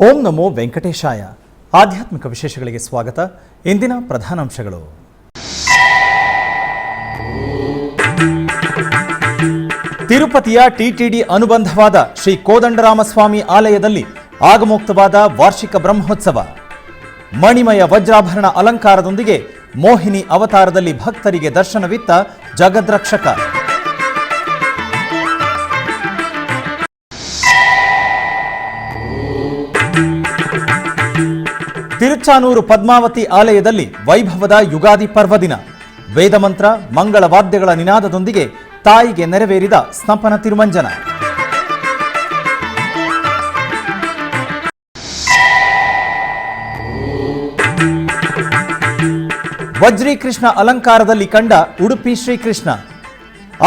ಓಂ ನಮೋ ವೆಂಕಟೇಶಾಯ. ಆಧ್ಯಾತ್ಮಿಕ ವಿಶೇಷಗಳಿಗೆ ಸ್ವಾಗತ. ಇಂದಿನ ಪ್ರಧಾನಾಂಶಗಳು. ತಿರುಪತಿಯ ಟಿಟಿಡಿ ಅನುಬಂಧವಾದ ಶ್ರೀ ಕೋದಂಡರಾಮಸ್ವಾಮಿ ಆಲಯದಲ್ಲಿ ಆಗಮೋಕ್ತವಾದ ವಾರ್ಷಿಕ ಬ್ರಹ್ಮೋತ್ಸವ. ಮಣಿಮಯ ವಜ್ರಾಭರಣ ಅಲಂಕಾರದೊಂದಿಗೆ ಮೋಹಿನಿ ಅವತಾರದಲ್ಲಿ ಭಕ್ತರಿಗೆ ದರ್ಶನವಿತ್ತ ಜಗದ್ರಕ್ಷಕ. ತಿರುಚಾನೂರು ಪದ್ಮಾವತಿ ಆಲಯದಲ್ಲಿ ವೈಭವದ ಯುಗಾದಿ ಪರ್ವದಿನ. ವೇದಮಂತ್ರ ಮಂಗಳ ವಾದ್ಯಗಳ ನಿನಾದದೊಂದಿಗೆ ತಾಯಿಗೆ ನೆರವೇರಿದ ಸ್ನಪನ ತಿರುಮಂಜನ. ವಜ್ರೀಕೃಷ್ಣ ಅಲಂಕಾರದಲ್ಲಿ ಕಂಡ ಉಡುಪಿ ಶ್ರೀಕೃಷ್ಣ.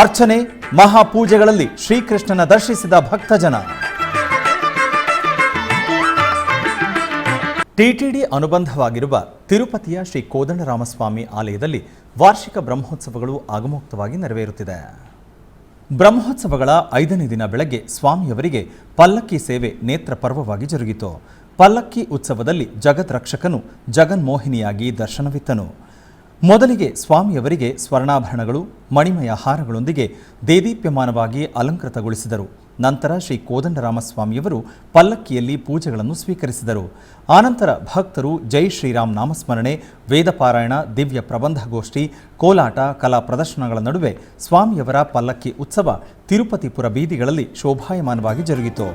ಅರ್ಚನೆ ಮಹಾಪೂಜೆಗಳಲ್ಲಿ ಶ್ರೀಕೃಷ್ಣನ ದರ್ಶಿಸಿದ ಭಕ್ತಜನ. ಟಿಟಿಡಿ ಅನುಬಂಧವಾಗಿರುವ ತಿರುಪತಿಯ ಶ್ರೀ ಕೋದಂಡರಾಮಸ್ವಾಮಿ ಆಲಯದಲ್ಲಿ ವಾರ್ಷಿಕ ಬ್ರಹ್ಮೋತ್ಸವಗಳು ಆಗಮೋಕ್ತವಾಗಿ ನೆರವೇರುತ್ತಿದೆ. ಬ್ರಹ್ಮೋತ್ಸವಗಳ 5ನೇ ದಿನ ಬೆಳಗ್ಗೆ ಸ್ವಾಮಿಯವರಿಗೆ ಪಲ್ಲಕ್ಕಿ ಸೇವೆ ನೇತ್ರ ಪರ್ವವಾಗಿ ಜರುಗಿತು. ಪಲ್ಲಕ್ಕಿ ಉತ್ಸವದಲ್ಲಿ ಜಗದ್ರಕ್ಷಕನು ಜಗನ್ಮೋಹಿನಿಯಾಗಿ ದರ್ಶನವಿತ್ತನು. ಮೊದಲಿಗೆ ಸ್ವಾಮಿಯವರಿಗೆ ಸ್ವರ್ಣಾಭರಣಗಳು ಮಣಿಮಯ ಹಾರಗಳೊಂದಿಗೆ ದೇದೀಪ್ಯಮಾನವಾಗಿ ಅಲಂಕೃತಗೊಳಿಸಿದರು. ನಂತರ ಶ್ರೀ ಕೋದಂಡರಾಮಸ್ವಾಮಿಯವರು ಪಲ್ಲಕ್ಕಿಯಲ್ಲಿ ಪೂಜೆಗಳನ್ನು ಸ್ವೀಕರಿಸಿದರು. ಆನಂತರ ಭಕ್ತರು ಜೈ ಶ್ರೀರಾಮ್ ನಾಮಸ್ಮರಣೆ, ವೇದಪಾರಾಯಣ, ದಿವ್ಯ ಪ್ರಬಂಧಗೋಷ್ಠಿ, ಕೋಲಾಟ, ಕಲಾ ಪ್ರದರ್ಶನಗಳ ನಡುವೆ ಸ್ವಾಮಿಯವರ ಪಲ್ಲಕ್ಕಿ ಉತ್ಸವ ತಿರುಪತಿಪುರ ಬೀದಿಗಳಲ್ಲಿ ಶೋಭಾಯಮಾನವಾಗಿ ಜರುಗಿತು.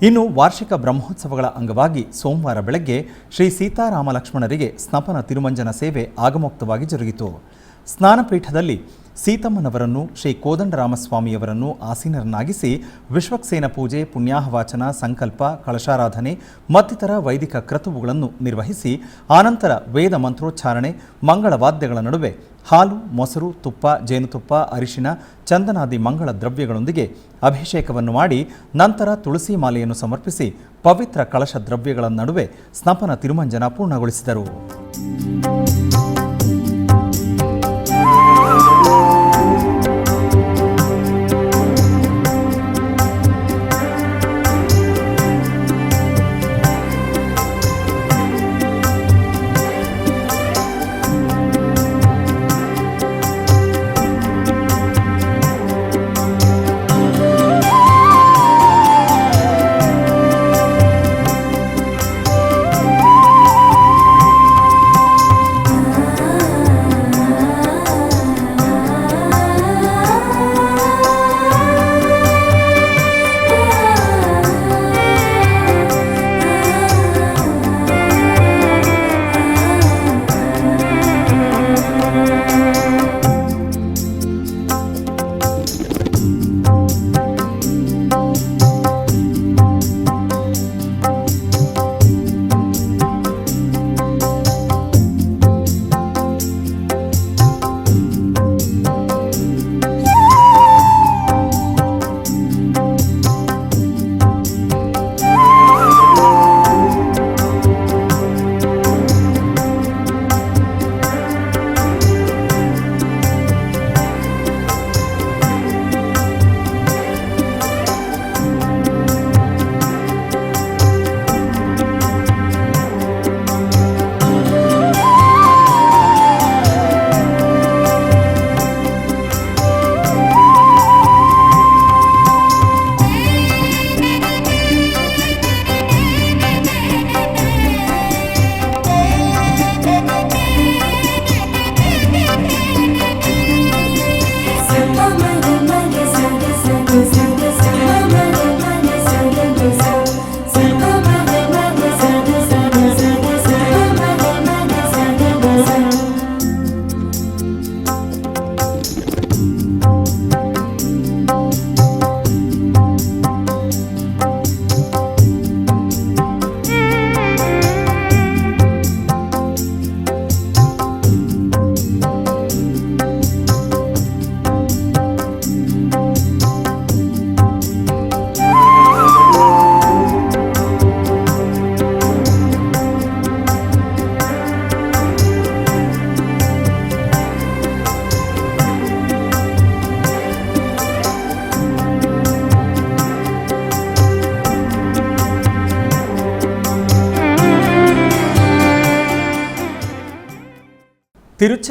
ಇನ್ನು ವಾರ್ಷಿಕ ಬ್ರಹ್ಮೋತ್ಸವಗಳ ಅಂಗವಾಗಿ ಸೋಮವಾರ ಬೆಳಗ್ಗೆ ಶ್ರೀ ಸೀತಾರಾಮ ಲಕ್ಷ್ಮಣರಿಗೆ ಸ್ನಪನ ತಿರುಮಂಜನ ಸೇವೆ ಆಗಮೋಕ್ತವಾಗಿ ಜರುಗಿತು. ಸ್ನಾನಪೀಠದಲ್ಲಿ ಸೀತಮ್ಮನವರನ್ನು ಶ್ರೀ ಕೋದಂಡರಾಮಸ್ವಾಮಿಯವರನ್ನು ಆಸೀನರನ್ನಾಗಿಸಿ ವಿಶ್ವಕ್ಸೇನ ಪೂಜೆ, ಪುಣ್ಯಾಹವಾಚನ, ಸಂಕಲ್ಪ, ಕಳಶಾರಾಧನೆ ಮತ್ತಿತರ ವೈದಿಕ ಕ್ರತುವುಗಳನ್ನು ನಿರ್ವಹಿಸಿ ಆನಂತರ ವೇದ ಮಂತ್ರೋಚ್ಚಾರಣೆ, ಮಂಗಳವಾದ್ಯಗಳ ನಡುವೆ ಹಾಲು, ಮೊಸರು, ತುಪ್ಪ, ಜೇನುತುಪ್ಪ, ಅರಿಶಿನ, ಚಂದನಾದಿ ಮಂಗಳ ದ್ರವ್ಯಗಳೊಂದಿಗೆ ಅಭಿಷೇಕವನ್ನು ಮಾಡಿ ನಂತರ ತುಳಸಿ ಮಾಲೆಯನ್ನು ಸಮರ್ಪಿಸಿ ಪವಿತ್ರ ಕಳಶ ದ್ರವ್ಯಗಳ ನಡುವೆ ಸ್ನಪನ ತಿರುಮಂಜನ ಪೂರ್ಣಗೊಳಿಸಿದರು.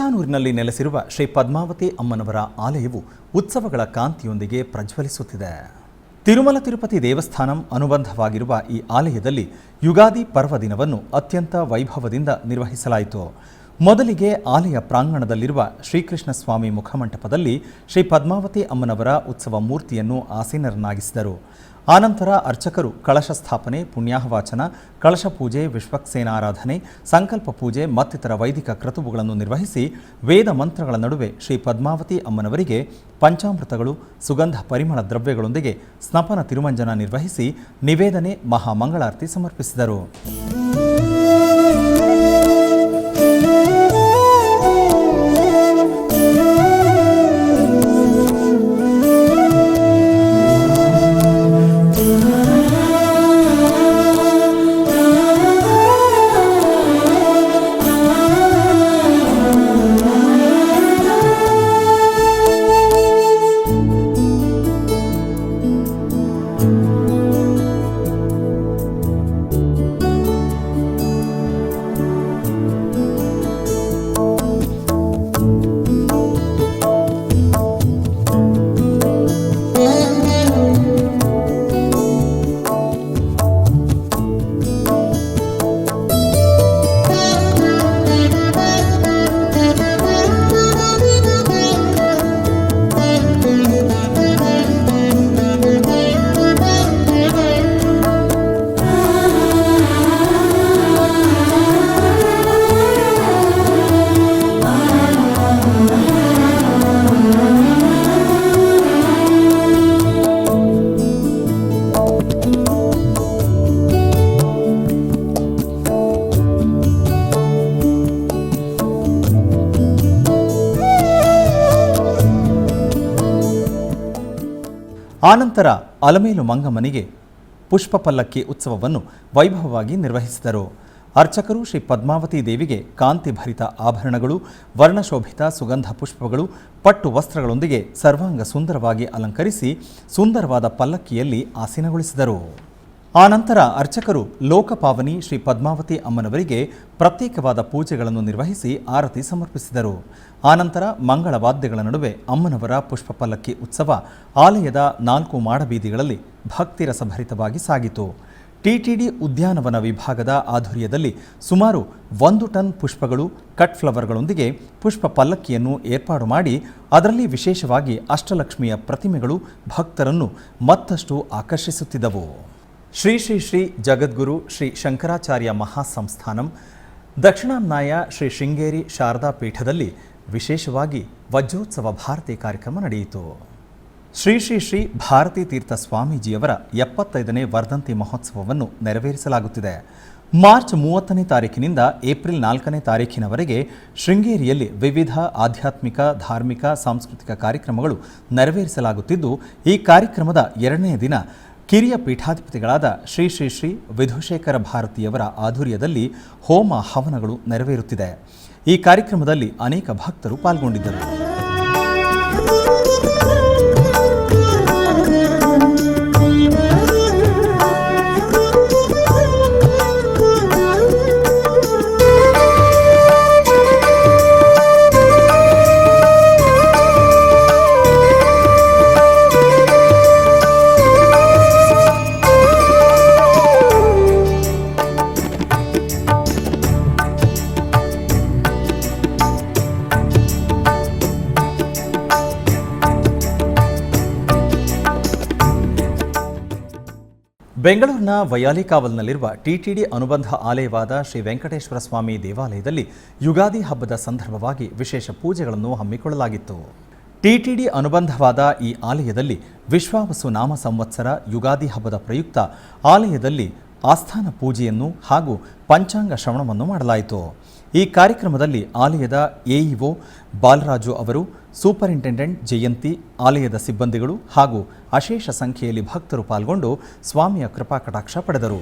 ತಿಪಚಾನೂರಿನಲ್ಲಿ ನೆಲೆಸಿರುವ ಶ್ರೀ ಪದ್ಮಾವತಿ ಅಮ್ಮನವರ ಆಲಯವು ಉತ್ಸವಗಳ ಕಾಂತಿಯೊಂದಿಗೆ ಪ್ರಜ್ವಲಿಸುತ್ತಿದೆ. ತಿರುಮಲ ತಿರುಪತಿ ದೇವಸ್ಥಾನಂ ಅನುಬಂಧವಾಗಿರುವ ಈ ಆಲಯದಲ್ಲಿ ಯುಗಾದಿ ಪರ್ವ ದಿನವನ್ನು ಅತ್ಯಂತ ವೈಭವದಿಂದ ನಿರ್ವಹಿಸಲಾಯಿತು. ಮೊದಲಿಗೆ ಆಲಯ ಪ್ರಾಂಗಣದಲ್ಲಿರುವ ಶ್ರೀಕೃಷ್ಣ ಸ್ವಾಮಿ ಮುಖಮಂಟಪದಲ್ಲಿ ಶ್ರೀ ಪದ್ಮಾವತಿ ಅಮ್ಮನವರ ಉತ್ಸವ ಮೂರ್ತಿಯನ್ನು ಆಸೀನರನ್ನಾಗಿಸಿದರು. ಆನಂತರ ಅರ್ಚಕರು ಕಳಶ ಸ್ಥಾಪನೆ, ಪುಣ್ಯಾಹವಾಚನ, ಕಳಶ ಪೂಜೆ, ವಿಶ್ವಕ್ಸೇನಾರಾಧನೆ, ಸಂಕಲ್ಪ ಪೂಜೆ ಮತ್ತಿತರ ವೈದಿಕ ಕ್ರತುವುಗಳನ್ನು ನಿರ್ವಹಿಸಿ ವೇದ ಮಂತ್ರಗಳ ನಡುವೆ ಶ್ರೀ ಪದ್ಮಾವತಿ ಅಮ್ಮನವರಿಗೆ ಪಂಚಾಮೃತಗಳು, ಸುಗಂಧ ಪರಿಮಳ ದ್ರವ್ಯಗಳೊಂದಿಗೆ ಸ್ನಪನ ತಿರುಮಂಜನ ನಿರ್ವಹಿಸಿ ನಿವೇದನೆ, ಮಹಾಮಂಗಳಾರತಿ ಸಮರ್ಪಿಸಿದರು. ಆನಂತರ ಅಲಮೇಲು ಮಂಗಮ್ಮನಿಗೆ ಪುಷ್ಪ ಪಲ್ಲಕ್ಕಿ ಉತ್ಸವವನ್ನು ವೈಭವವಾಗಿ ನಿರ್ವಹಿಸಿದರು. ಅರ್ಚಕರು ಶ್ರೀ ಪದ್ಮಾವತಿ ದೇವಿಗೆ ಕಾಂತಿಭರಿತ ಆಭರಣಗಳು, ವರ್ಣಶೋಭಿತ ಸುಗಂಧ ಪುಷ್ಪಗಳು, ಪಟ್ಟು ವಸ್ತ್ರಗಳೊಂದಿಗೆ ಸರ್ವಾಂಗ ಸುಂದರವಾಗಿ ಅಲಂಕರಿಸಿ ಸುಂದರವಾದ ಪಲ್ಲಕ್ಕಿಯಲ್ಲಿ ಆಸೀನಗೊಳಿಸಿದರು. ಆನಂತರ ಅರ್ಚಕರು ಲೋಕಪಾವನಿ ಶ್ರೀ ಪದ್ಮಾವತಿ ಅಮ್ಮನವರಿಗೆ ಪ್ರತ್ಯೇಕವಾದ ಪೂಜೆಗಳನ್ನು ನಿರ್ವಹಿಸಿ ಆರತಿ ಸಮರ್ಪಿಸಿದರು. ಆನಂತರ ಮಂಗಳವಾದ್ಯಗಳ ನಡುವೆ ಅಮ್ಮನವರ ಪುಷ್ಪ ಪಲ್ಲಕ್ಕಿ ಉತ್ಸವ ಆಲಯದ 4 ಮಾಡಬೀದಿಗಳಲ್ಲಿ ಭಕ್ತಿರಸಭರಿತವಾಗಿ ಸಾಗಿತು. ಟಿಟಿಡಿ ಉದ್ಯಾನವನ ವಿಭಾಗದ ಆಧ್ವರ್ಯದಲ್ಲಿ ಸುಮಾರು 1 ಟನ್ ಪುಷ್ಪಗಳು, ಕಟ್ ಫ್ಲವರ್ಗಳೊಂದಿಗೆ ಪುಷ್ಪ ಪಲ್ಲಕ್ಕಿಯನ್ನು ಏರ್ಪಾಡು ಮಾಡಿ ಅದರಲ್ಲಿ ವಿಶೇಷವಾಗಿ ಅಷ್ಟಲಕ್ಷ್ಮಿಯ ಪ್ರತಿಮೆಗಳು ಭಕ್ತರನ್ನು ಮತ್ತಷ್ಟು ಆಕರ್ಷಿಸುತ್ತಿದ್ದವು. ಶ್ರೀ ಶ್ರೀ ಶ್ರೀ ಜಗದ್ಗುರು ಶ್ರೀ ಶಂಕರಾಚಾರ್ಯ ಮಹಾಸಂಸ್ಥಾನಂ ದಕ್ಷಿಣಾಮ್ನಾಯ ಶ್ರೀ ಶೃಂಗೇರಿ ಶಾರದಾ ಪೀಠದಲ್ಲಿ ವಿಶೇಷವಾಗಿ ವಜ್ರೋತ್ಸವ ಭಾರತಿ ಕಾರ್ಯಕ್ರಮ ನಡೆಯಿತು. ಶ್ರೀ ಶ್ರೀ ಶ್ರೀ ಭಾರತೀ ತೀರ್ಥ ಸ್ವಾಮೀಜಿಯವರ 75ನೇ ವರ್ಧಂತಿ ಮಹೋತ್ಸವವನ್ನು ನೆರವೇರಿಸಲಾಗುತ್ತಿದೆ. ಮಾರ್ಚ್ 30ನೇ ತಾರೀಕಿನಿಂದ ಏಪ್ರಿಲ್ 4ನೇ ತಾರೀಖಿನವರೆಗೆ ಶೃಂಗೇರಿಯಲ್ಲಿ ವಿವಿಧ ಆಧ್ಯಾತ್ಮಿಕ, ಧಾರ್ಮಿಕ, ಸಾಂಸ್ಕೃತಿಕ ಕಾರ್ಯಕ್ರಮಗಳು ನೆರವೇರಿಸಲಾಗುತ್ತಿದ್ದು, ಈ ಕಾರ್ಯಕ್ರಮದ 2ನೇ ದಿನ ಕಿರಿಯ ಪೀಠಾಧಿಪತಿಗಳಾದ ಶ್ರೀ ಶ್ರೀ ಶ್ರೀ ವಿಧುಶೇಖರ ಭಾರತಿಯವರ ಆಧ್ವರ್ಯದಲ್ಲಿ ಹೋಮ ಹವನಗಳು ನೆರವೇರುತ್ತಿದೆ. ಈ ಕಾರ್ಯಕ್ರಮದಲ್ಲಿ ಅನೇಕ ಭಕ್ತರು ಪಾಲ್ಗೊಂಡಿದ್ದರು. ಬೆಂಗಳೂರಿನ ವಯಾಲಿಕಾವಲ್ನಲ್ಲಿರುವ ಟಿಟಿಡಿ ಅನುಬಂಧ ಆಲಯವಾದ ಶ್ರೀ ವೆಂಕಟೇಶ್ವರ ಸ್ವಾಮಿ ದೇವಾಲಯದಲ್ಲಿ ಯುಗಾದಿ ಹಬ್ಬದ ಸಂದರ್ಭವಾಗಿ ವಿಶೇಷ ಪೂಜೆಗಳನ್ನು ಹಮ್ಮಿಕೊಳ್ಳಲಾಗಿತ್ತು. ಟಿಟಿಡಿ ಅನುಬಂಧವಾದ ಈ ಆಲಯದಲ್ಲಿ ವಿಶ್ವಾವಸು ನಾಮ ಸಂವತ್ಸರ ಯುಗಾದಿ ಹಬ್ಬದ ಪ್ರಯುಕ್ತ ಆಲಯದಲ್ಲಿ ಆಸ್ಥಾನ ಪೂಜೆಯನ್ನು ಹಾಗೂ ಪಂಚಾಂಗ ಶ್ರವಣವನ್ನು ಮಾಡಲಾಯಿತು. ಈ ಕಾರ್ಯಕ್ರಮದಲ್ಲಿ ಆಲಯದ ಎಇಒ ಬಾಲರಾಜು ಅವರು, ಸೂಪರಿಂಟೆಂಡೆಂಟ್ ಜಯಂತಿ, ಆಲಯದ ಸಿಬ್ಬಂದಿಗಳು ಹಾಗೂ ಅಶೇಷ ಸಂಖ್ಯೆಯಲ್ಲಿ ಭಕ್ತರು ಪಾಲ್ಗೊಂಡು ಸ್ವಾಮಿಯ ಕೃಪಾಕಟಾಕ್ಷ ಪಡೆದರು.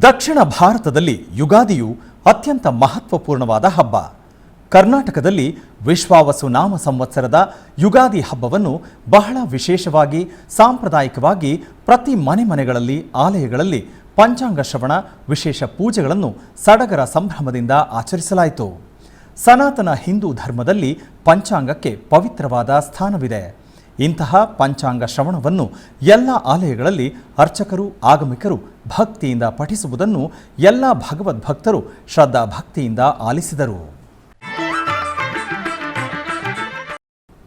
ದಕ್ಷಿಣ ಭಾರತದಲ್ಲಿ ಯುಗಾದಿಯು ಅತ್ಯಂತ ಮಹತ್ವಪೂರ್ಣವಾದ ಹಬ್ಬ. ಕರ್ನಾಟಕದಲ್ಲಿ ವಿಶ್ವಾವಸು ನಾಮ ಸಂವತ್ಸರದ ಯುಗಾದಿ ಹಬ್ಬವನ್ನು ಬಹಳ ವಿಶೇಷವಾಗಿ ಸಾಂಪ್ರದಾಯಿಕವಾಗಿ ಪ್ರತಿ ಮನೆಗಳಲ್ಲಿ ಆಲಯಗಳಲ್ಲಿ ಪಂಚಾಂಗ ಶ್ರವಣ ವಿಶೇಷ ಪೂಜೆಗಳನ್ನು ಸಡಗರ ಸಂಭ್ರಮದಿಂದ ಆಚರಿಸಲಾಯಿತು. ಸನಾತನ ಹಿಂದೂ ಧರ್ಮದಲ್ಲಿ ಪಂಚಾಂಗಕ್ಕೆ ಪವಿತ್ರವಾದ ಸ್ಥಾನವಿದೆ. ಇಂತಹ ಪಂಚಾಂಗ ಶ್ರವಣವನ್ನು ಎಲ್ಲ ಆಲಯಗಳಲ್ಲಿ ಅರ್ಚಕರು ಆಗಮಿಕರು ಭಕ್ತಿಯಿಂದ ಪಠಿಸುವುದನ್ನು ಎಲ್ಲ ಭಗವದ್ಭಕ್ತರು ಶ್ರದ್ಧಾ ಭಕ್ತಿಯಿಂದ ಆಲಿಸಿದರು.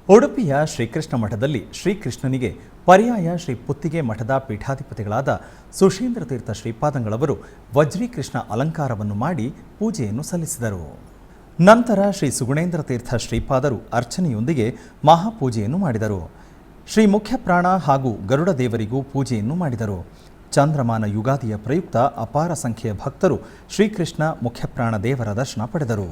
ಉಡುಪಿಯ ಶ್ರೀಕೃಷ್ಣ ಮಠದಲ್ಲಿ ಶ್ರೀಕೃಷ್ಣನಿಗೆ ಪರ್ಯಾಯ ಶ್ರೀ ಪುತ್ತಿಗೆ ಮಠದ ಪೀಠಾಧಿಪತಿಗಳಾದ ಸುಶೀಂದ್ರ ತೀರ್ಥ ಶ್ರೀಪಾದಂಗಳವರು ವಜ್ರೀಕೃಷ್ಣ ಅಲಂಕಾರವನ್ನು ಮಾಡಿ ಪೂಜೆಯನ್ನು ಸಲ್ಲಿಸಿದರು. ನಂತರ ಶ್ರೀ ಸುಗುಣೇಂದ್ರ ತೀರ್ಥ ಶ್ರೀಪಾದರು ಅರ್ಚನೆಯೊಂದಿಗೆ ಮಹಾಪೂಜೆಯನ್ನು ಮಾಡಿದರು. ಶ್ರೀ ಮುಖ್ಯಪ್ರಾಣ ಹಾಗೂ ಗರುಡ ದೇವರಿಗೂ ಪೂಜೆಯನ್ನು ಮಾಡಿದರು. ಚಂದ್ರಮಾನ ಯುಗಾದಿಯ ಪ್ರಯುಕ್ತ ಅಪಾರ ಸಂಖ್ಯೆಯ ಭಕ್ತರು ಶ್ರೀಕೃಷ್ಣ ಮುಖ್ಯಪ್ರಾಣ ದೇವರ ದರ್ಶನ ಪಡೆದರು.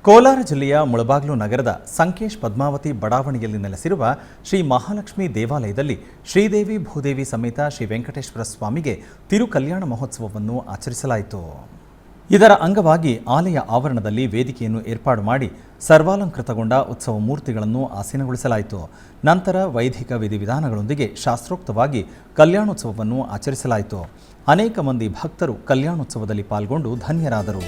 ಕೋಲಾರ ಜಿಲ್ಲೆಯ ಮುಳಬಾಗಿಲು ನಗರದ ಸಂಕೇಶ್ ಪದ್ಮಾವತಿ ಬಡಾವಣೆಯಲ್ಲಿ ನೆಲೆಸಿರುವ ಶ್ರೀ ಮಹಾಲಕ್ಷ್ಮಿ ದೇವಾಲಯದಲ್ಲಿ ಶ್ರೀದೇವಿ ಭೂದೇವಿ ಸಮೇತ ಶ್ರೀ ವೆಂಕಟೇಶ್ವರ ಸ್ವಾಮಿಗೆ ತಿರುಕಲ್ಯಾಣ ಮಹೋತ್ಸವವನ್ನು ಆಚರಿಸಲಾಯಿತು. ಇದರ ಅಂಗವಾಗಿ ಆಲಯ ಆವರಣದಲ್ಲಿ ವೇದಿಕೆಯನ್ನು ಏರ್ಪಾಡು ಮಾಡಿ ಸರ್ವಾಲಂಕೃತಗೊಂಡ ಉತ್ಸವ ಮೂರ್ತಿಗಳನ್ನು ಆಸೀನಗೊಳಿಸಲಾಯಿತು. ನಂತರ ವೈದಿಕ ವಿಧಿವಿಧಾನಗಳೊಂದಿಗೆ ಶಾಸ್ತ್ರೋಕ್ತವಾಗಿ ಕಲ್ಯಾಣೋತ್ಸವವನ್ನು ಆಚರಿಸಲಾಯಿತು. ಅನೇಕ ಮಂದಿ ಭಕ್ತರು ಕಲ್ಯಾಣೋತ್ಸವದಲ್ಲಿ ಪಾಲ್ಗೊಂಡು ಧನ್ಯರಾದರು.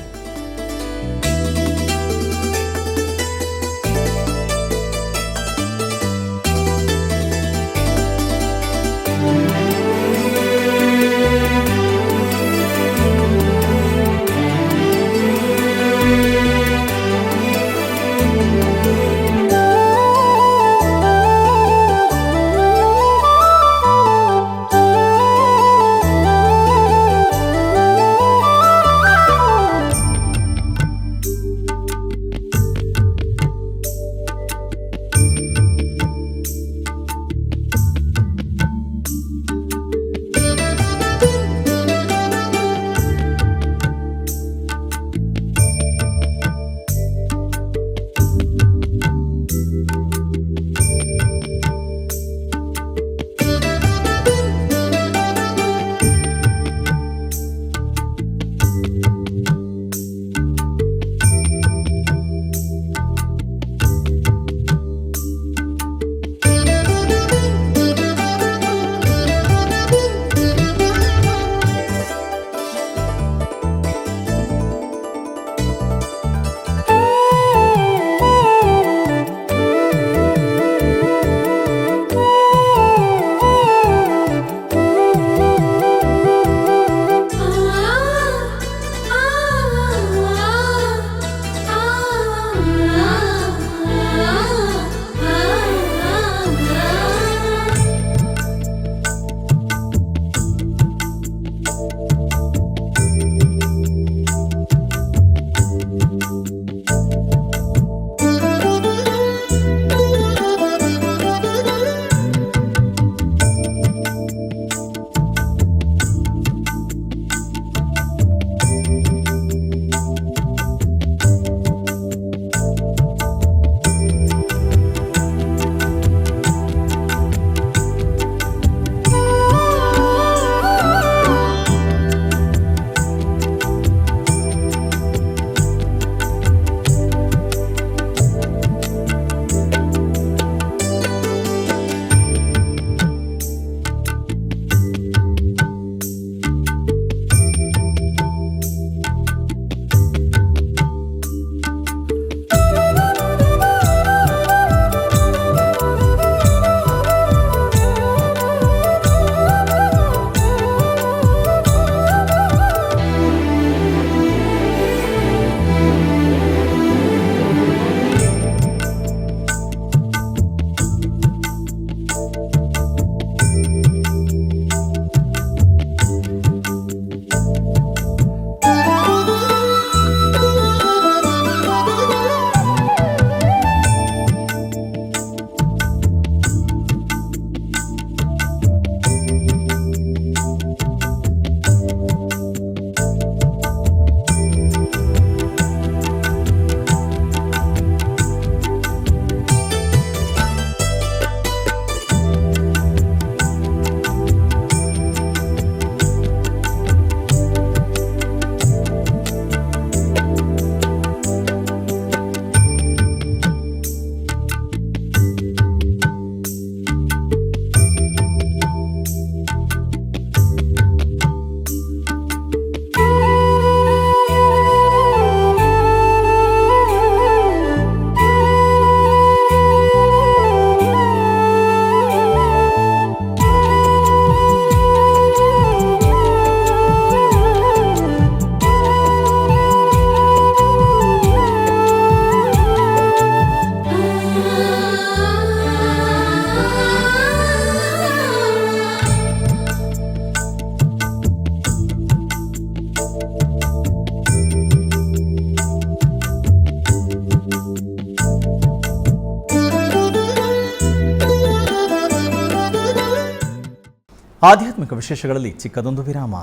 ಆಧ್ಯಾತ್ಮಿಕ ವಿಶೇಷಗಳಲ್ಲಿ ಚಿಕ್ಕದೊಂದು ವಿರಾಮ.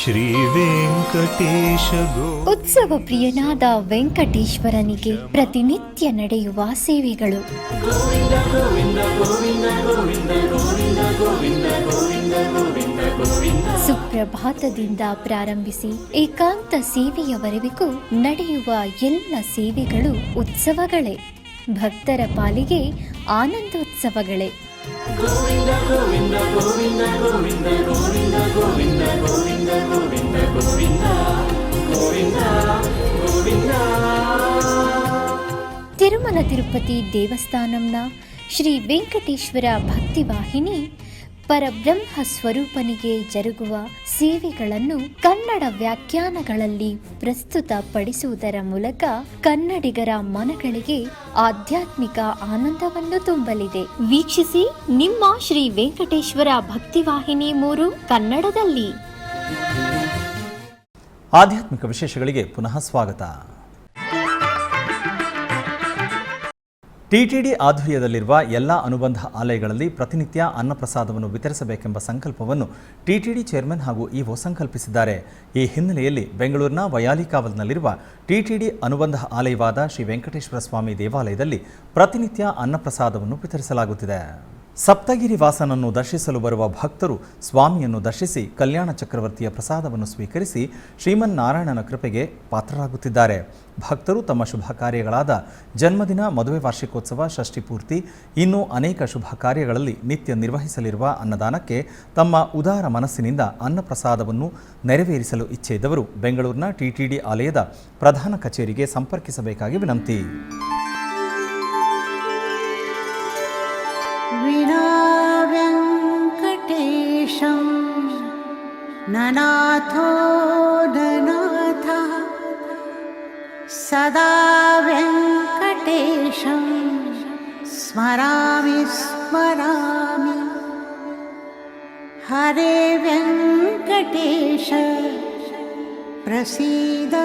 ಶ್ರೀ ವೆಂಕಟೇಶ ಉತ್ಸವ ಪ್ರಿಯನಾದ ವೆಂಕಟೇಶ್ವರನಿಗೆ ಪ್ರತಿನಿತ್ಯ ನಡೆಯುವ ಸೇವೆಗಳು. ಸುಪ್ರಭಾತದಿಂದ ಪ್ರಾರಂಭಿಸಿ ಏಕಾಂತ ಸೇವೆಯವರೆಗೂ ನಡೆಯುವ ಎಲ್ಲ ಸೇವೆಗಳು ಉತ್ಸವಗಳೇ. ಭಕ್ತರ ಪಾಲಿಗೆ ಆನಂದೋತ್ಸವಗಳೇ. ತಿರುಮಲ ತಿರುಪತಿ ದೇವಸ್ಥಾನಂನ ಶ್ರೀ ವೆಂಕಟೇಶ್ವರ ಭಕ್ತಿವಾಹಿನಿ ಪರಬ್ರಹ್ಮ ಸ್ವರೂಪನಿಗೆ ಜರುಗುವ ಸೇವೆಗಳನ್ನು ಕನ್ನಡ ವ್ಯಾಖ್ಯಾನಗಳಲ್ಲಿ ಪ್ರಸ್ತುತಪಡಿಸುವುದರ ಮೂಲಕ ಕನ್ನಡಿಗರ ಮನಗಳಿಗೆ ಆಧ್ಯಾತ್ಮಿಕ ಆನಂದವನ್ನು ತುಂಬಲಿದೆ. ವೀಕ್ಷಿಸಿ ನಿಮ್ಮ ಶ್ರೀ ವೆಂಕಟೇಶ್ವರ ಭಕ್ತಿವಾಹಿನಿ 3 ಕನ್ನಡದಲ್ಲಿ. ಆಧ್ಯಾತ್ಮಿಕ ವಿಶೇಷಗಳಿಗೆ ಪುನಃ ಸ್ವಾಗತ. ಟಿಟಿಡಿ ಆಧ್ವರ್ಯದಲ್ಲಿರುವ ಎಲ್ಲ ಅನುಬಂಧ ಆಲಯಗಳಲ್ಲಿ ಪ್ರತಿನಿತ್ಯ ಅನ್ನಪ್ರಸಾದವನ್ನು ವಿತರಿಸಬೇಕೆಂಬ ಸಂಕಲ್ಪವನ್ನು ಟಿಟಿಡಿ ಚೇರ್ಮನ್ ಹಾಗೂ ಇಒ ಸಂಕಲ್ಪಿಸಿದ್ದಾರೆ. ಈ ಹಿನ್ನೆಲೆಯಲ್ಲಿ ಬೆಂಗಳೂರಿನ ವಯಾಲಿಕಾವಲ್ನಲ್ಲಿರುವ ಟಿಟಿಡಿ ಅನುಬಂಧ ಆಲಯವಾದ ಶ್ರೀ ವೆಂಕಟೇಶ್ವರ ಸ್ವಾಮಿ ದೇವಾಲಯದಲ್ಲಿ ಪ್ರತಿನಿತ್ಯ ಅನ್ನಪ್ರಸಾದವನ್ನು ವಿತರಿಸಲಾಗುತ್ತಿದೆ. ಸಪ್ತಗಿರಿ ವಾಸನನ್ನು ದರ್ಶಿಸಲು ಬರುವ ಭಕ್ತರು ಸ್ವಾಮಿಯನ್ನು ದರ್ಶಿಸಿ ಕಲ್ಯಾಣ ಚಕ್ರವರ್ತಿಯ ಪ್ರಸಾದವನ್ನು ಸ್ವೀಕರಿಸಿ ಶ್ರೀಮನ್ನಾರಾಯಣನ ಕೃಪೆಗೆ ಪಾತ್ರರಾಗುತ್ತಿದ್ದಾರೆ. ಭಕ್ತರು ತಮ್ಮ ಶುಭ ಕಾರ್ಯಗಳಾದ ಜನ್ಮದಿನ, ಮದುವೆ ವಾರ್ಷಿಕೋತ್ಸವ, ಷಷ್ಠಿ ಪೂರ್ತಿ, ಇನ್ನೂ ಅನೇಕ ಶುಭ ಕಾರ್ಯಗಳಲ್ಲಿ ನಿತ್ಯ ನಿರ್ವಹಿಸಲಿರುವ ಅನ್ನದಾನಕ್ಕೆ ತಮ್ಮ ಉದಾರ ಮನಸ್ಸಿನಿಂದ ಅನ್ನಪ್ರಸಾದವನ್ನು ನೆರವೇರಿಸಲು ಇಚ್ಛೆ ಇದ್ದವರು ಬೆಂಗಳೂರಿನ ಟಿಟಿಡಿ ಆಲಯದ ಪ್ರಧಾನ ಕಚೇರಿಗೆ ಸಂಪರ್ಕಿಸಬೇಕಾಗಿ ವಿನಂತಿ. ವಿನಾ ವೆಂಕಟೇಶಂ ನನಾಥೋ ನನಾಥ ಸದಾ ವೆಂಕಟೇಶಂ ಸ್ಮರಾಮಿ ಸ್ಮರಾಮಿ. ಹರೇ ವೆಂಕಟೇಶ ಪ್ರಸೀದ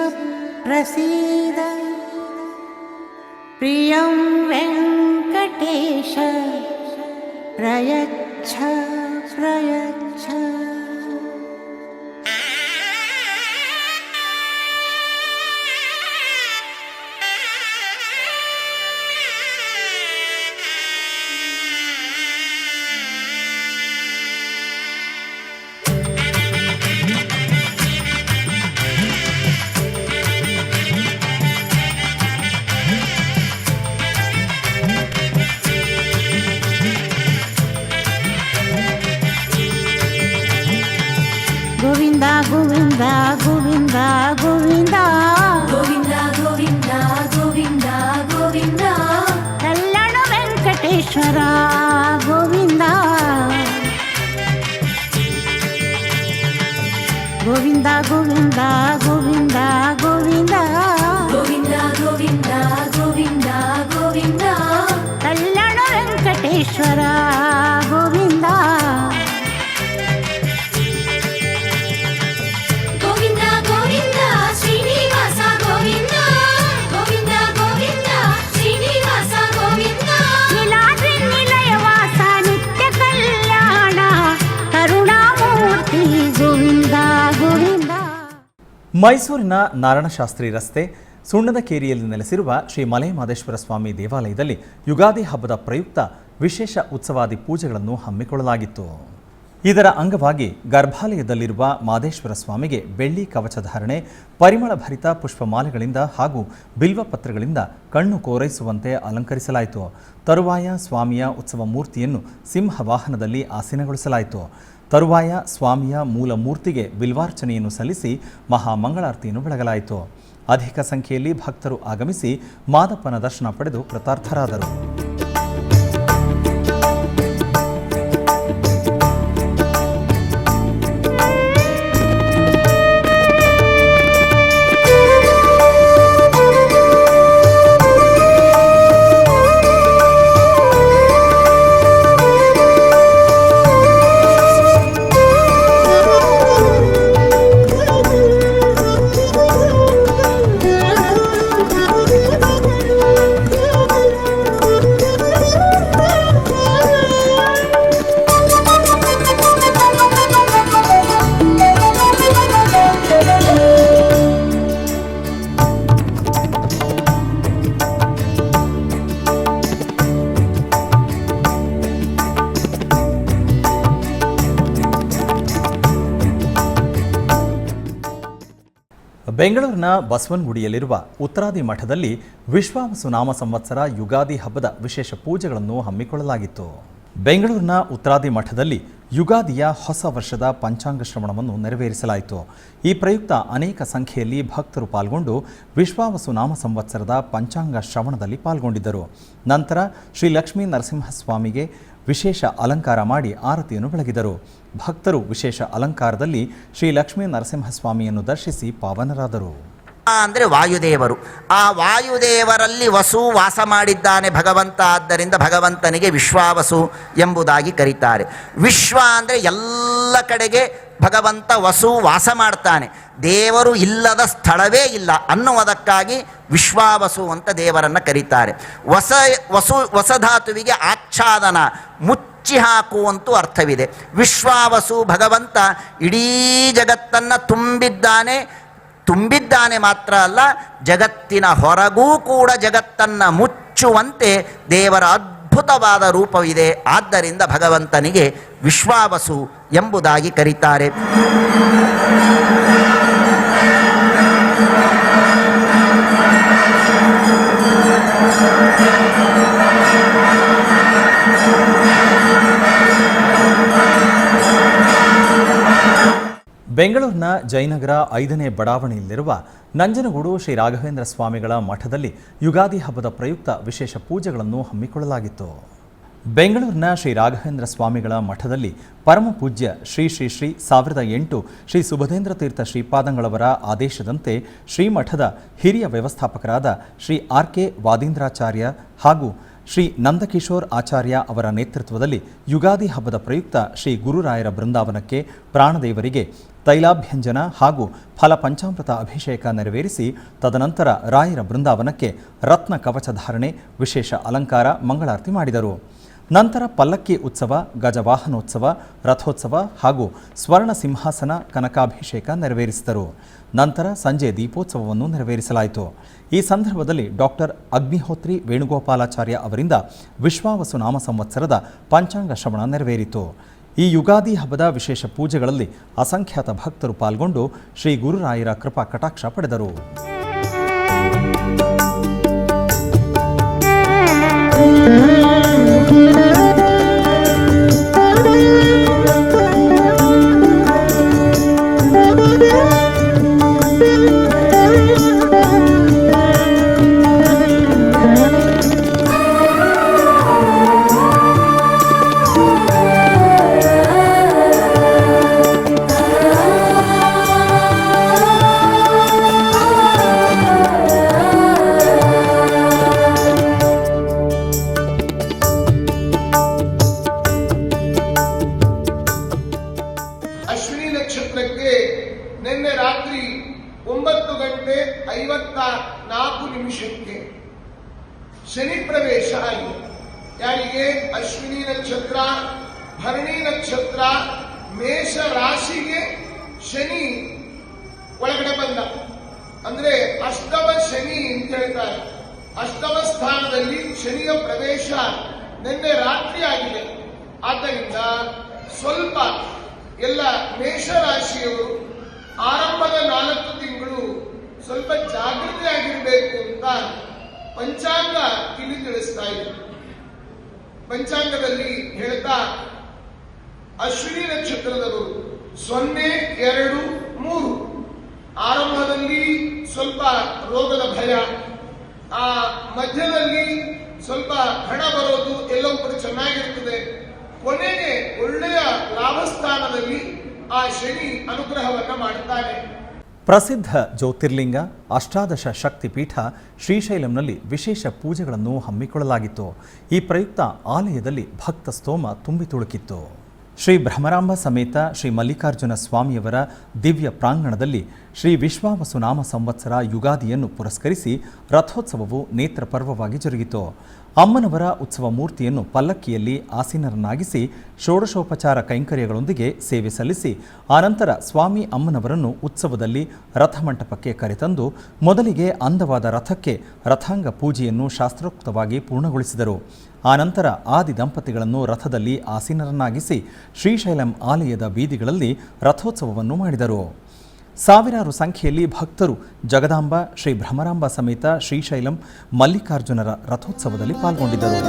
ಪ್ರಸೀದ. ಪ್ರಿಯಂ ವೆಂಕಟೇಶ ಪ್ರಯಚ್ಛ ಪ್ರಯಚ್ಛ. ಗೋವಿಂದ ಗೋವಿಂದ ಗೋವಿಂದ ಗೋವಿಂದ ಗೋವಿಂದ ಗೋವಿಂದ ಗೋವಿಂದ ಗೋವಿಂದ. ಕಲ್ಯಾಣ ವೆಂಕಟೇಶ್ವರ ಗೋವಿಂದ ಗೋವಿಂದ ಗೋವಿಂದ ಗೋವಿಂದ ಗೋವಿಂದ ಗೋವಿಂದ ಗೋವಿಂದ ಗೋವಿಂದ ಗೋವಿಂದ. ಕಲ್ಯಾಣ ವೆಂಕಟೇಶ್ವರ ಗೋವಿಂದ ಗೋವಿಂದ ಗೋವಿಂದ ಶ್ರೀನಿವಾಸ ಗೋವಿಂದ. ಗೋವಿಂದ ಗೋವಿಂದ ಶ್ರೀನಿವಾಸ ಗೋವಿಂದ. ನೀಲಾದ್ರಿ ನಿಲಯವಾಸ ನಿತ್ಯ ಕಲ್ಯಾಣ ಕರುಣಾಮೂರ್ತಿ ಗೋವಿಂದ ಗೋವಿಂದ. ಮೈಸೂರಿನ ನಾರಾಯಣಶಾಸ್ತ್ರಿ ರಸ್ತೆ ಸುಣ್ಣದಕೇರಿಯಲ್ಲಿ ನೆಲೆಸಿರುವ ಶ್ರೀ ಮಲೆಮಹದೇಶ್ವರ ಸ್ವಾಮಿ ದೇವಾಲಯದಲ್ಲಿ ಯುಗಾದಿ ಹಬ್ಬದ ಪ್ರಯುಕ್ತ ವಿಶೇಷ ಉತ್ಸವಾದಿ ಪೂಜೆಗಳನ್ನು ಹಮ್ಮಿಕೊಳ್ಳಲಾಗಿತ್ತು. ಇದರ ಅಂಗವಾಗಿ ಗರ್ಭಾಲಯದಲ್ಲಿರುವ ಮಾದೇಶ್ವರ ಸ್ವಾಮಿಗೆ ಬೆಳ್ಳಿ ಕವಚಧಾರಣೆ, ಪರಿಮಳ ಭರಿತ ಪುಷ್ಪಮಾಲೆಗಳಿಂದ ಹಾಗೂ ಬಿಲ್ವಪತ್ರಗಳಿಂದ ಕಣ್ಣು ಕೋರೈಸುವಂತೆ ಅಲಂಕರಿಸಲಾಯಿತು. ತರುವಾಯ ಸ್ವಾಮಿಯ ಉತ್ಸವ ಮೂರ್ತಿಯನ್ನು ಸಿಂಹ ವಾಹನದಲ್ಲಿ ಆಸೀನಗೊಳಿಸಲಾಯಿತು. ತರುವಾಯ ಸ್ವಾಮಿಯ ಮೂಲ ಮೂರ್ತಿಗೆ ಬಿಲ್ವಾರ್ಚನೆಯನ್ನು ಸಲ್ಲಿಸಿ ಮಹಾಮಂಗಳಾರತಿಯನ್ನು ಬೆಳಗಲಾಯಿತು. ಅಧಿಕ ಸಂಖ್ಯೆಯಲ್ಲಿ ಭಕ್ತರು ಆಗಮಿಸಿ ಮಾದಪ್ಪನ ದರ್ಶನ ಪಡೆದು ಕೃತಾರ್ಥರಾದರು. ಬೆಂಗಳೂರಿನ ಬಸವನಗುಡಿಯಲ್ಲಿರುವ ಉತ್ತರಾದಿ ಮಠದಲ್ಲಿ ವಿಶ್ವಾವಸು ನಾಮ ಸಂವತ್ಸರ ಯುಗಾದಿ ಹಬ್ಬದ ವಿಶೇಷ ಪೂಜೆಗಳನ್ನು ಹಮ್ಮಿಕೊಳ್ಳಲಾಗಿತ್ತು. ಬೆಂಗಳೂರಿನ ಉತ್ತರಾದಿ ಮಠದಲ್ಲಿ ಯುಗಾದಿಯ ಹೊಸ ವರ್ಷದ ಪಂಚಾಂಗ ಶ್ರವಣವನ್ನು ನೆರವೇರಿಸಲಾಯಿತು. ಈ ಪ್ರಯುಕ್ತ ಅನೇಕ ಸಂಖ್ಯೆಯಲ್ಲಿ ಭಕ್ತರು ಪಾಲ್ಗೊಂಡು ವಿಶ್ವಾವಸು ನಾಮ ಸಂವತ್ಸರದ ಪಂಚಾಂಗ ಶ್ರವಣದಲ್ಲಿ ಪಾಲ್ಗೊಂಡಿದ್ದರು. ನಂತರ ಶ್ರೀ ಲಕ್ಷ್ಮೀ ನರಸಿಂಹಸ್ವಾಮಿಗೆ ವಿಶೇಷ ಅಲಂಕಾರ ಮಾಡಿ ಆರತಿಯನ್ನು ಬೆಳಗಿದರು. ಭಕ್ತರು ವಿಶೇಷ ಅಲಂಕಾರದಲ್ಲಿ ಶ್ರೀ ಲಕ್ಷ್ಮೀ ನರಸಿಂಹಸ್ವಾಮಿಯನ್ನು ದರ್ಶಿಸಿ ಪಾವನರಾದರು. ಅಂದರೆ ವಾಯುದೇವರು, ಆ ವಾಯುದೇವರಲ್ಲಿ ವಸು ವಾಸ ಮಾಡಿದ್ದಾನೆ ಭಗವಂತ. ಆದ್ದರಿಂದ ಭಗವಂತನಿಗೆ ವಿಶ್ವಾವಸು ಎಂಬುದಾಗಿ ಕರೀತಾರೆ. ವಿಶ್ವ ಅಂದರೆ ಎಲ್ಲ ಕಡೆಗೆ ಭಗವಂತ ವಸು ವಾಸ ಮಾಡ್ತಾನೆ, ದೇವರು ಇಲ್ಲದ ಸ್ಥಳವೇ ಇಲ್ಲ ಅನ್ನುವುದಕ್ಕಾಗಿ ವಿಶ್ವಾವಸು ಅಂತ ದೇವರನ್ನು ಕರೀತಾರೆ. ವಸಧಾತುವಿಗೆ ಆಚ್ಛಾದನ, ಮುಚ್ಚಿ ಹಾಕುವಂತೂ ಅರ್ಥವಿದೆ. ವಿಶ್ವಾವಸು ಭಗವಂತ ಇಡೀ ಜಗತ್ತನ್ನು ತುಂಬಿದ್ದಾನೆ ಮಾತ್ರ ಅಲ್ಲ, ಜಗತ್ತಿನ ಹೊರಗೂ ಕೂಡ ಜಗತ್ತನ್ನು ಮುಚ್ಚುವಂತೆ ದೇವರ ಅದ್ಭುತವಾದ ರೂಪವಿದೆ. ಆದ್ದರಿಂದ ಭಗವಂತನಿಗೆ ವಿಶ್ವಾವಸು ಎಂಬುದಾಗಿ ಕರೀತಾರೆ. ಬೆಂಗಳೂರಿನ ಜಯನಗರ 5ನೇ ಬಡಾವಣೆಯಲ್ಲಿರುವ ನಂಜನಗೂಡು ಶ್ರೀ ರಾಘವೇಂದ್ರ ಸ್ವಾಮಿಗಳ ಮಠದಲ್ಲಿ ಯುಗಾದಿ ಹಬ್ಬದ ಪ್ರಯುಕ್ತ ವಿಶೇಷ ಪೂಜೆಗಳನ್ನು ಹಮ್ಮಿಕೊಳ್ಳಲಾಗಿತ್ತು. ಬೆಂಗಳೂರಿನ ಶ್ರೀ ರಾಘವೇಂದ್ರ ಸ್ವಾಮಿಗಳ ಮಠದಲ್ಲಿ ಪರಮ ಪೂಜ್ಯ ಶ್ರೀ 1008 ಶ್ರೀ ಸುಬುಧೇಂದ್ರ ತೀರ್ಥ ಶ್ರೀಪಾದಂಗಳವರ ಆದೇಶದಂತೆ ಶ್ರೀಮಠದ ಹಿರಿಯ ವ್ಯವಸ್ಥಾಪಕರಾದ ಶ್ರೀ RK ವಾದೀಂದ್ರಾಚಾರ್ಯ ಹಾಗೂ ಶ್ರೀ ನಂದಕಿಶೋರ್ ಆಚಾರ್ಯ ಅವರ ನೇತೃತ್ವದಲ್ಲಿ ಯುಗಾದಿ ಹಬ್ಬದ ಪ್ರಯುಕ್ತ ಶ್ರೀ ಗುರುರಾಯರ ಬೃಂದಾವನಕ್ಕೆ ಪ್ರಾಣದೇವರಿಗೆ ತೈಲಾಭ್ಯಂಜನ ಹಾಗೂ ಫಲ ಪಂಚಾಮೃತ ಅಭಿಷೇಕ ನೆರವೇರಿಸಿ ತದನಂತರ ರಾಯರ ಬೃಂದಾವನಕ್ಕೆ ರತ್ನ ಕವಚಧಾರಣೆ, ವಿಶೇಷ ಅಲಂಕಾರ, ಮಂಗಳಾರತಿ ಮಾಡಿದರು. ನಂತರ ಪಲ್ಲಕ್ಕಿ ಉತ್ಸವ, ಗಜವಾಹನೋತ್ಸವ, ರಥೋತ್ಸವ ಹಾಗೂ ಸ್ವರ್ಣ ಸಿಂಹಾಸನ ಕನಕಾಭಿಷೇಕ ನೆರವೇರಿಸಿದರು. ನಂತರ ಸಂಜೆ ದೀಪೋತ್ಸವವನ್ನು ನೆರವೇರಿಸಲಾಯಿತು. ಈ ಸಂದರ್ಭದಲ್ಲಿ ಡಾಕ್ಟರ್ ಅಗ್ನಿಹೋತ್ರಿ ವೇಣುಗೋಪಾಲಾಚಾರ್ಯ ಅವರಿಂದ ವಿಶ್ವಾವಸು ನಾಮ ಸಂವತ್ಸರದ ಪಂಚಾಂಗ ಶ್ರವಣ ನೆರವೇರಿತು. ಈ ಯುಗಾದಿ ಹಬ್ಬದ ವಿಶೇಷ ಪೂಜೆಗಳಲ್ಲಿ ಅಸಂಖ್ಯಾತ ಭಕ್ತರು ಪಾಲ್ಗೊಂಡು ಶ್ರೀ ಗುರುರಾಯರ ಕೃಪಾ ಕಟಾಕ್ಷ ಪಡೆದರು. ನಕ್ಷತ್ರಕ್ಕೆ ನಿನ್ನೆ ರಾತ್ರಿ 9:54 ಶನಿ ಪ್ರವೇಶ ಆಗಿದೆ. ಯಾರಿಗೆ? ಅಶ್ವಿನಿ ನಕ್ಷತ್ರ, ಭರಣಿ ನಕ್ಷತ್ರ, ಮೇಷ ರಾಶಿಗೆ ಶನಿ ಒಳಗಡೆ ಬಂದ. ಅಂದ್ರೆ ಅಷ್ಟಮ ಶನಿ ಅಂತ ಹೇಳ್ತಾರೆ. ಅಷ್ಟಮ ಸ್ಥಾನದಲ್ಲಿ ಶನಿಯ ಪ್ರವೇಶ ನಿನ್ನೆ ರಾತ್ರಿ ಆಗಿದೆ. ಆದ್ದರಿಂದ ಸ್ವಲ್ಪ ಎಲ್ಲ ಮೇಷರಾಶಿಯವರು ಆರಂಭದ 4 ತಿಂಗಳು ಸ್ವಲ್ಪ ಜಾಗೃತಿಯಾಗಿರಬೇಕು ಅಂತ ಪಂಚಾಂಗ ಇಲ್ಲಿ ತಿಳಿಸ್ತಾ ಇದೆ. ಪಂಚಾಂಗದಲ್ಲಿ ಹೇಳ್ತಾ ಅಶ್ವಿನಿ ನಕ್ಷತ್ರದವರು 0, 2, 3 ಆರಂಭದಲ್ಲಿ ಸ್ವಲ್ಪ ರೋಗದ ಭಯ, ಆ ಮಧ್ಯದಲ್ಲಿ ಸ್ವಲ್ಪ ಹಣ ಬರೋದು ಎಲ್ಲವೂ ಕೂಡ ಚೆನ್ನಾಗಿರ್ತದೆ. ಕೊನೆಗೆ ಒಳ್ಳೆಯ ಲಾಭಸ್ಥಾನದಲ್ಲಿ ಆ ಶನಿ ಅನುಗ್ರಹವನ್ನ ಮಾಡುತ್ತಾನೆ. ಪ್ರಸಿದ್ಧ ಜ್ಯೋತಿರ್ಲಿಂಗ ಅಷ್ಟಾದಶ ಶಕ್ತಿಪೀಠ ಶ್ರೀಶೈಲಂನಲ್ಲಿ ವಿಶೇಷ ಪೂಜೆಗಳನ್ನು ಹಮ್ಮಿಕೊಳ್ಳಲಾಗಿತ್ತು. ಈ ಪ್ರಯುಕ್ತ ಆಲಯದಲ್ಲಿ ಭಕ್ತ ಸ್ತೋಮ ತುಂಬಿ ತುಳುಕಿತ್ತು. ಶ್ರೀ ಭ್ರಮರಾಂಬ ಸಮೇತ ಶ್ರೀ ಮಲ್ಲಿಕಾರ್ಜುನ ಸ್ವಾಮಿಯವರ ದಿವ್ಯ ಪ್ರಾಂಗಣದಲ್ಲಿ ಶ್ರೀ ವಿಶ್ವಾವಸು ನಾಮ ಸಂವತ್ಸರ ಯುಗಾದಿಯನ್ನು ಪುರಸ್ಕರಿಸಿ ರಥೋತ್ಸವವು ನೇತ್ರ ಪರ್ವವಾಗಿ ಜರುಗಿತು. ಅಮ್ಮನವರ ಉತ್ಸವ ಮೂರ್ತಿಯನ್ನು ಪಲ್ಲಕ್ಕಿಯಲ್ಲಿ ಆಸೀನರನ್ನಾಗಿಸಿ ಷೋಡಶೋಪಚಾರ ಕೈಂಕರ್ಯಗಳೊಂದಿಗೆ ಸೇವೆ ಸಲ್ಲಿಸಿ ಆನಂತರ ಸ್ವಾಮಿ ಅಮ್ಮನವರನ್ನು ಉತ್ಸವದಲ್ಲಿ ರಥಮಂಟಪಕ್ಕೆ ಕರೆತಂದು ಮೊದಲಿಗೆ ಅಂದವಾದ ರಥಕ್ಕೆ ರಥಾಂಗ ಪೂಜೆಯನ್ನು ಶಾಸ್ತ್ರೋಕ್ತವಾಗಿ ಪೂರ್ಣಗೊಳಿಸಿದರು. ಆನಂತರ ಆದಿ ದಂಪತಿಗಳನ್ನು ರಥದಲ್ಲಿ ಆಸೀನರನ್ನಾಗಿಸಿ ಶ್ರೀಶೈಲಂ ಆಲಯದ ಬೀದಿಗಳಲ್ಲಿ ರಥೋತ್ಸವವನ್ನು ಮಾಡಿದರು. ಸಾವಿರಾರು ಸಂಖ್ಯೆಯಲ್ಲಿ ಭಕ್ತರು ಜಗದಾಂಬ ಶ್ರೀ ಭ್ರಮರಾಂಬ ಸಮೇತ ಶ್ರೀಶೈಲಂ ಮಲ್ಲಿಕಾರ್ಜುನರ ರಥೋತ್ಸವದಲ್ಲಿ ಪಾಲ್ಗೊಂಡಿದ್ದರು.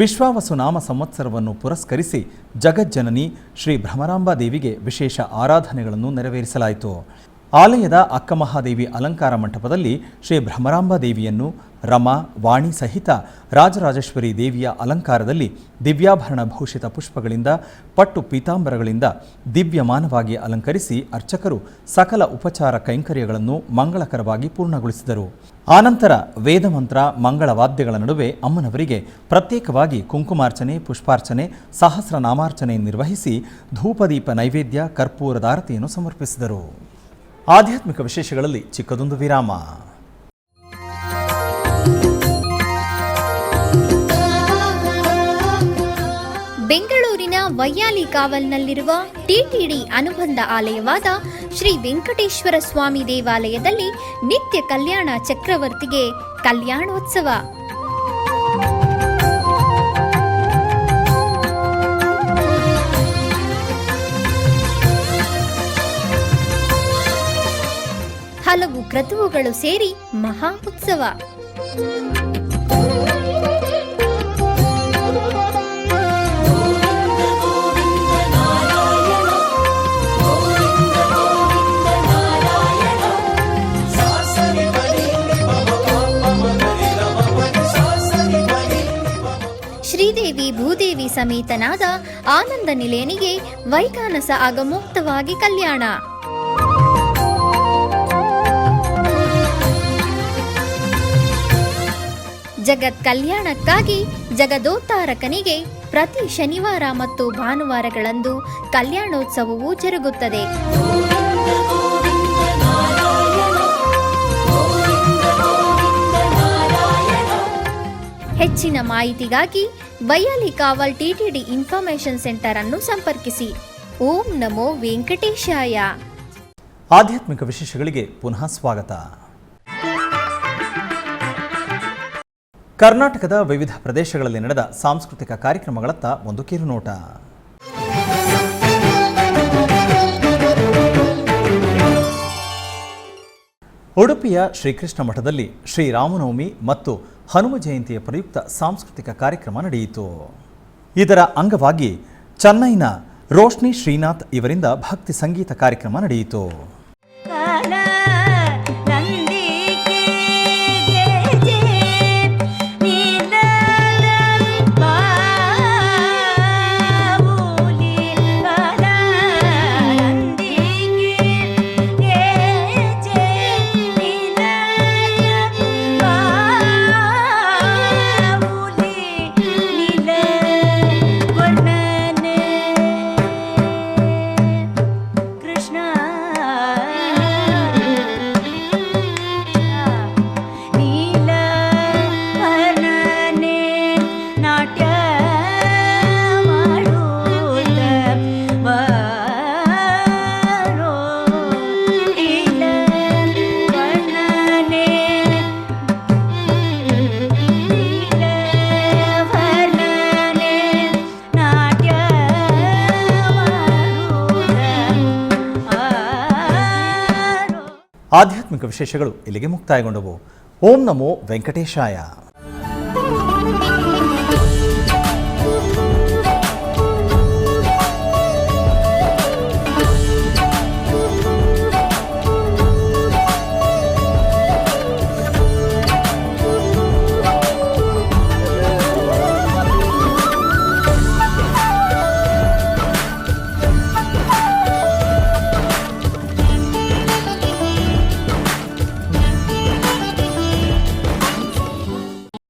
ವಿಶ್ವಾವಸು ನಾಮ ಸಂವತ್ಸರವನ್ನು ಪುರಸ್ಕರಿಸಿ ಜಗಜ್ಜನನಿ ಶ್ರೀ ಭ್ರಮರಾಂಬಾ ದೇವಿಗೆ ವಿಶೇಷ ಆರಾಧನೆಗಳನ್ನು ನೆರವೇರಿಸಲಾಯಿತು. ಆಲಯದ ಅಕ್ಕಮಹಾದೇವಿ ಅಲಂಕಾರ ಮಂಟಪದಲ್ಲಿ ಶ್ರೀ ಭ್ರಮರಾಂಬಾ ದೇವಿಯನ್ನು ರಮಾ, ವಾಣಿ ಸಹಿತ ರಾಜರಾಜೇಶ್ವರಿ ದೇವಿಯ ಅಲಂಕಾರದಲ್ಲಿ ದಿವ್ಯಾಭರಣ ಭೂಷಿತ ಪುಷ್ಪಗಳಿಂದ ಪಟ್ಟು ಪೀತಾಂಬರಗಳಿಂದ ದಿವ್ಯಮಾನವಾಗಿ ಅಲಂಕರಿಸಿ ಅರ್ಚಕರು ಸಕಲ ಉಪಚಾರ ಕೈಂಕರ್ಯಗಳನ್ನು ಮಂಗಳಕರವಾಗಿ ಪೂರ್ಣಗೊಳಿಸಿದರು. ಆನಂತರ ವೇದಮಂತ್ರ ಮಂಗಳವಾದ್ಯಗಳ ನಡುವೆ ಅಮ್ಮನವರಿಗೆ ಪ್ರತ್ಯೇಕವಾಗಿ ಕುಂಕುಮಾರ್ಚನೆ, ಪುಷ್ಪಾರ್ಚನೆ, ಸಹಸ್ರನಾಮಾರ್ಚನೆ ನಿರ್ವಹಿಸಿ ಧೂಪದೀಪ ನೈವೇದ್ಯ, ಕರ್ಪೂರದಾರತಿಯನ್ನು ಸಮರ್ಪಿಸಿದರು. ಆಧ್ಯಾತ್ಮಿಕ ವಿಶೇಷಗಳಲ್ಲಿ ಚಿಕ್ಕದೊಂದು ವಿರಾಮ. ಬೆಂಗಳೂರಿನ ವೈಯಾಲಿ ಕಾವಲ್ನಲ್ಲಿರುವ ಟಿಟಿಡಿ ಅನುಬಂಧ ಆಲಯವಾದ ಶ್ರೀ ವೆಂಕಟೇಶ್ವರ ಸ್ವಾಮಿ ದೇವಾಲಯದಲ್ಲಿ ನಿತ್ಯ ಕಲ್ಯಾಣ ಚಕ್ರವರ್ತಿಗೆ ಕಲ್ಯಾಣೋತ್ಸವ. ಹಲವು ಕ್ರತುವುಗಳು ಸೇರಿ ಮಹಾ ಉತ್ಸವ. ಶ್ರೀದೇವಿ ಭೂದೇವಿ ಸಮೇತನಾದ ಆನಂದ ನಿಲಯನಿಗೆ ವೈಖಾನಸ ಆಗಮೋಕ್ತವಾಗಿ ಕಲ್ಯಾಣ. ಜಗತ್ ಕಲ್ಯಾಣಕ್ಕಾಗಿ ಜಗದೋತ್ತಾರಕನಿಗೆ ಪ್ರತಿ ಶನಿವಾರ ಮತ್ತು ಭಾನುವಾರಗಳಂದು ಕಲ್ಯಾಣೋತ್ಸವವು ಜರುಗುತ್ತದೆ. ಹೆಚ್ಚಿನ ಮಾಹಿತಿಗಾಗಿ ವೈಯಾಲಿ ಕಾವಲ್ ಟಿಟಿಡಿ ಇನ್ಫಾರ್ಮೇಶನ್ ಸೆಂಟರ್ ಅನ್ನು ಸಂಪರ್ಕಿಸಿ. ಓಂ ನಮೋ ವೆಂಕಟೇಶಾಯ. ಆಧ್ಯಾತ್ಮಿಕ ವಿಶೇಷಗಳಿಗೆ ಪುನಃ ಸ್ವಾಗತ. ಕರ್ನಾಟಕದ ವಿವಿಧ ಪ್ರದೇಶಗಳಲ್ಲಿ ನಡೆದ ಸಾಂಸ್ಕೃತಿಕ ಕಾರ್ಯಕ್ರಮಗಳತ್ತ ಒಂದು ಕಿರುನೋಟ. ಉಡುಪಿಯ ಶ್ರೀಕೃಷ್ಣ ಮಠದಲ್ಲಿ ಶ್ರೀರಾಮನವಮಿ ಮತ್ತು ಹನುಮ ಜಯಂತಿಯ ಪ್ರಯುಕ್ತ ಸಾಂಸ್ಕೃತಿಕ ಕಾರ್ಯಕ್ರಮ ನಡೆಯಿತು. ಇದರ ಅಂಗವಾಗಿ ಚೆನ್ನೈನ ರೋಶ್ನಿ ಶ್ರೀನಾಥ್ ಇವರಿಂದ ಭಕ್ತಿ ಸಂಗೀತ ಕಾರ್ಯಕ್ರಮ ನಡೆಯಿತು. Krishna ಆಧ್ಯಾತ್ಮಿಕ ವಿಶೇಷಗಳು ಇಲ್ಲಿಗೆ ಮುಕ್ತಾಯಗೊಂಡವು. ಓಂ ನಮೋ ವೆಂಕಟೇಶಾಯ.